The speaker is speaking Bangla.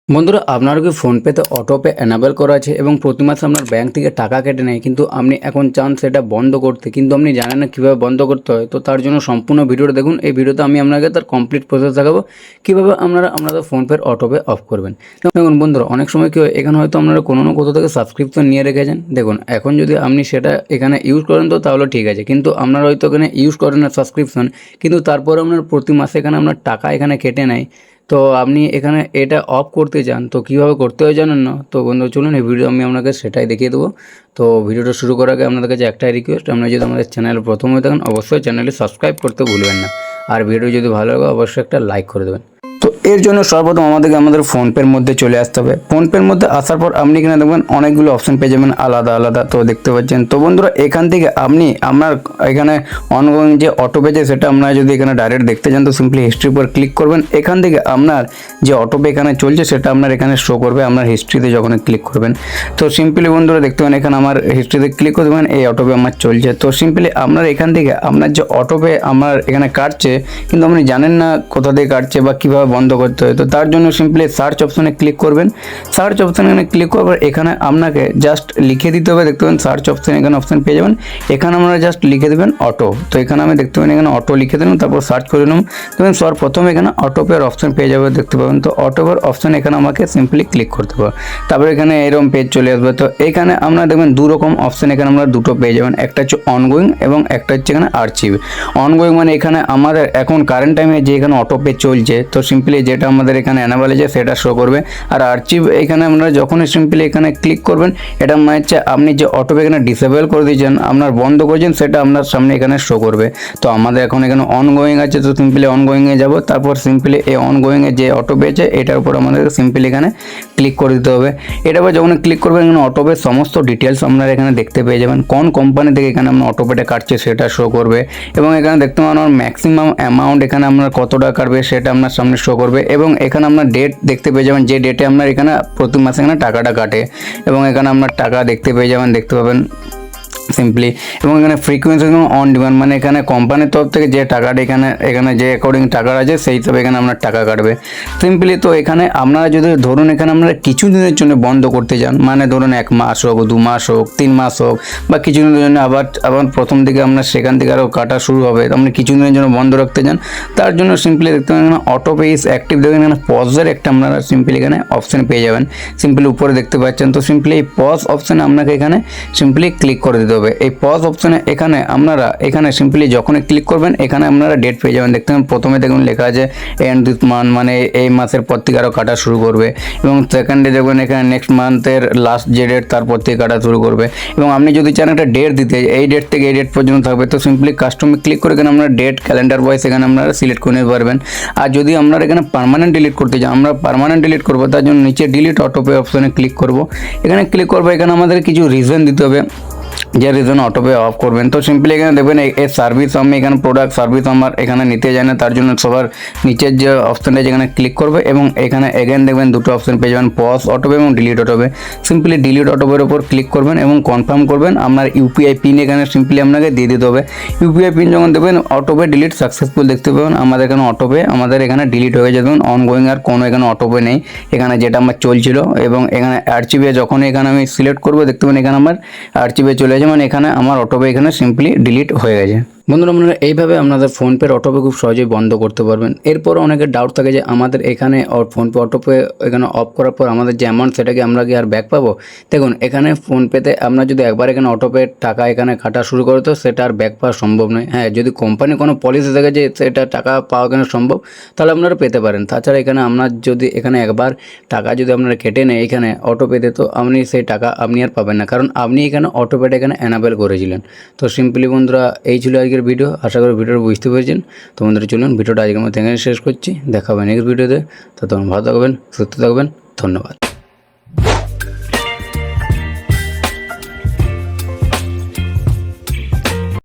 বন্ধুরা আপনার কি ফোনপেতে অটোপে এনাবেল করা আছে এবং প্রতি মাসে আপনার ব্যাংক থেকে টাকা কেটে নেয়, কিন্তু আপনি এখন চান সেটা বন্ধ করতে, কিন্তু আপনি জানেন না কীভাবে বন্ধ করতে হয়। তো তার জন্য সম্পূর্ণ ভিডিওটা দেখুন। এই ভিডিওতে আমি আপনাকে তার কমপ্লিট প্রসেস দেখাবো কীভাবে আপনারা আপনাদের ফোনপের অটোপে অফ করবেন। দেখুন বন্ধুরা, অনেক সময় কী হয়, এখানে হয়তো আপনারা কোনো না কোথাও থেকে সাবস্ক্রিপশন নিয়ে রেখেছেন। দেখুন এখন যদি আপনি সেটা এখানে ইউজ করেন তো তাহলে ঠিক আছে, কিন্তু আপনারা হয়তো এখানে ইউজ করেন না সাবস্ক্রিপশন, কিন্তু তারপরে আপনার প্রতি মাসে এখানে আপনার টাকা এখানে কেটে নেয়। তো আপনি এখানে এটা অফ করতে চান, তো কীভাবে করতে হয় জানেন না। তো বন্ধু চলুন এই ভিডিও আমি আপনাকে সেটাই দেখিয়ে দেবো। তো ভিডিওটা শুরু করার আগে আপনাদের কাছে একটাই রিকোয়েস্ট, আপনারা যদি আমাদের চ্যানেল প্রথম হয়ে থাকেন অবশ্যই চ্যানেলটি সাবস্ক্রাইব করতে ভুলবেন না, আর ভিডিও যদি ভালো লাগে অবশ্যই একটা লাইক করে দেবেন। তো এর জন্য সর্বপ্রথম আমাদের ফোনপের মধ্যে চলে আসতে হবে। ফোনপের মধ্যে আসার পর আপনি এখানে দেখবেন অনেকগুলো অপশন পেয়ে যাবেন আলাদা আলাদা, তো দেখতে পাচ্ছেন। তো বন্ধুরা এখান থেকে আপনি আপনার এখানে অনগোয়িং যে অটো পেজে সেটা আপনারা যদি এখানে ডাইরেক্ট দেখতে চান তো সিম্পলি হিস্ট্রির উপর ক্লিক করবেন। এখান থেকে আপনার যে অটোপে এখানে চলছে সেটা আপনার এখানে শো করবে আপনার হিস্ট্রিতে যখন ক্লিক করবেন। তো সিম্পলি বন্ধুরা দেখতে পাবেন এখানে আমার হিস্ট্রিতে ক্লিক করে দেবেন, এই অটোপে আমার চলছে। তো সিম্পলি আপনার এখান থেকে আপনার যে অটোপে আমার এখানে কাটছে কিন্তু আপনি জানেন না কোথা থেকে কাটছে বা কীভাবে বন্ধ করতে হয়। তো তার জন্য সিম্পলি সার্চ অপশনে ক্লিক করবেন। সার্চ অপশানে ক্লিক করার পর এখানে আপনাকে জাস্ট লিখে দিতে হবে। দেখতে পাবেন সার্চ অপশন, এখানে অপশন পেয়ে যাবেন। এখানে আপনারা জাস্ট লিখে দেবেন অটো। তো এখানে আমি দেখতে পাবেন এখানে অটো লিখে দিলাম, তারপর সার্চ করে নিলাম। দেখবেন সর্বপ্রথম এখানে অটোপের অপশন পেয়ে যাবে, দেখতে পাবেন। তো অটোপের অপশন এখানে আমাকে সিম্পলি ক্লিক করতে হবে, তারপর এখানে এরকম পেজ চলে আসবে। তো এখানে আপনারা দেখবেন দু রকম অপশন এখানে আমরা দুটো পেয়ে যাবেন, একটা হচ্ছে অনগোয়িং এবং একটা হচ্ছে এখানে আর্চিভ। অনগোয়িং মানে এখানে আমাদের এখন কারেন্ট টাইমে যে এখানে অটোপে চলছে, তো সিম্পলি যেটা আমাদের এখানে এনাবেল আছে সেটা শো করবে। আর আর্চিভ এখানে আপনারা যখনই সিম্পলি এখানে ক্লিক করবেন, এটা মানে হচ্ছে আপনি যে অটোপে এখানে ডিসেবল করে দিয়েছেন, আপনার বন্ধ করেছেন, সেটা আপনার সামনে এখানে শো করবে। তো আমাদের এখন এখানে অনগোয়িং আছে, তো সিম্পলি অনগোয়িংয়ে যাব। তারপর সিম্পলি এই অনগোয়িংয়ে যে অটোপে আছে এটার উপর আমাদের সিম্পলি এখানে ক্লিক করে দিতে হবে। এটার উপর যখন ক্লিক করবেন এখানে অটোপের সমস্ত ডিটেলস আপনারা এখানে দেখতে পেয়ে যাবেন, কোন কোম্পানি থেকে এখানে আপনার অটোপেটা কাটছে সেটা শো করবে। এবং এখানে দেখতে পাবেন আমার ম্যাক্সিমাম অ্যামাউন্ট এখানে আপনার কত টাকা কাটবে সেটা আপনার সামনে শো করবে। এবং এখানে আপনার ডেট দেখতে পেয়ে যাবেন, যে ডেটে আপনার এখানে প্রতি মাসে এখানে টাকাটা কাটে, এবং এখানে আপনার টাকা দেখতে পেয়ে যাবেন, দেখতে পাবেন সিম্পলি। এবং এখানে ফ্রিকোয়েন্সি অন ডিমান্ড, মানে এখানে কোম্পানির তরফ থেকে যে টাকাটা এখানে যে অ্যাকর্ডিং টাকা আছে সেই হিসাবে এখানে আপনার টাকা কাটবে সিম্পলি। তো এখানে আপনারা যদি ধরুন এখানে আপনারা কিছু দিনের জন্য বন্ধ করতে চান, মানে ধরুন 1 মাস হোক, 2 মাস হোক, 3 মাস হোক, বা কিছু দিনের জন্য আবার প্রথম দিকে আপনার সেখান থেকে আরও কাটা শুরু হবে, আপনি কিছু দিনের জন্য বন্ধ রাখতে চান, তার জন্য সিম্পলি দেখতে পাবেন এখানে অটোপে ইজ অ্যাক্টিভ। দেখবেন এখানে পজের একটা আপনারা সিম্পলি এখানে অপশান পেয়ে যাবেন, সিম্পলি উপরে দেখতে পাচ্ছেন। তো সিম্পলি এই পজ অপশানে আপনাকে এখানে সিম্পলি ক্লিক করে দিতে হবে। এই পজ অপশনে এখানে আপনারা এখানে সিম্পলি যখনই ক্লিক করবেন এখানে আপনারা ডেট পেয়ে যাবেন। দেখতে পাবেন প্রথমে দেখুন লেখা আছে এন্ড দিস মান্থ, মানে এই মাসের পর থেকে আরও কাটা শুরু করবে। এবং সেকেন্ডে দেখবেন এখানে নেক্সট মান্থের লাস্ট যে ডেট তারপর থেকে কাটা শুরু করবে। এবং আপনি যদি চান একটা ডেট দিতে, এই ডেট থেকে এই ডেট পর্যন্ত থাকবে, তো সিম্পলি কাস্টমে ক্লিক করে এখানে আপনারা ডেট ক্যালেন্ডার ওয়াইজ এখানে আপনারা সিলেক্ট করে নিতে পারবেন। আর যদি আপনারা এখানে পার্মানেন্ট ডিলিট করতে চান, আমরা পার্মানেন্ট ডিলিট করবো, তার জন্য নিচে ডিলিট অটোপে অপশনে ক্লিক করব। এখানে ক্লিক করবো, এখানে আমাদের কিছু রিজন দিতে হবে যে রিজন অটোপে অফ করবেন। তো সিম্পলি এখানে দেখবেন এই সার্ভিস আমি এখানে প্রোডাক্ট সার্ভিস আমার এখানে নিতে যায় না, তার জন্য সবার নিচের যে অপশানটা যেখানে ক্লিক করবে এবং এখানে এগেন দেখবেন দুটো অপশান পেয়ে যাবেন, পজ অটোপে এবং ডিলিট অটোপে। সিম্পলি ডিলিট অটোপের উপর ক্লিক করবেন এবং কনফার্ম করবেন। আপনার ইউপিআই পিন এখানে সিম্পলি আপনাকে দিয়ে দিতে হবে। ইউপিআই পিন যখন দেবেন অটোপে ডিলিট সাকসেসফুল, দেখতে পাবেন আমাদের এখানে অটোপে আমাদের এখানে ডিলিট হয়ে যাবে। অনগোয়িং আর কোনো এখানে অটোপে নেই, এখানে যেটা আমার চলছিল। এবং এখানে আর্চিভে যখন এখানে আমি সিলেক্ট করবো, দেখতে পাবেন এখানে আমার আর্চিভে চলে যাবে, মানে এখানে আমার অটোপে এখানে সিম্পলি ডিলিট হয়ে গেছে। বন্ধুরা আপনারা এইভাবে আপনাদের ফোনপের অটোপে খুব সহজেই বন্ধ করতে পারবেন। এরপর অনেকের ডাউট থাকে যে আমাদের এখানে ফোনপে অটোপে এখানে অফ করার পর আমাদের যে অ্যামাউন্ট সেটাকে আমরা কি আর ব্যাক পাবো। দেখুন এখানে ফোনপেতে আপনার যদি একবার এখানে অটোপে টাকা এখানে কাটা শুরু করে তো সেটা আর ব্যাক পাওয়া সম্ভব নয়। হ্যাঁ, যদি কোম্পানি কোনো পলিসি থাকে যে সেটা টাকা পাওয়া কেন সম্ভব, তাহলে আপনারা পেতে পারেন। তাছাড়া এখানে আপনার যদি এখানে একবার টাকা যদি আপনারা কেটে নেয় এখানে অটোপেতে, তো আপনি সেই টাকা আপনি আর পাবেন না, কারণ আপনি এখানে অটোপেটা এখানে এনাবেল করেছিলেন। তো সিম্পলি বন্ধুরা এই ছিল আজকের ভিডিও, আশা করি ভিডিওটা বুঝতে পেরেছেন। তো বন্ধুরা চলুন ভিডিওটা আজকের মতো এখানে শেষ করছি, দেখা হবে নেক্সট ভিডিওতে। তো তখন ভালো থাকবেন, সুস্থ থাকবেন, ধন্যবাদ।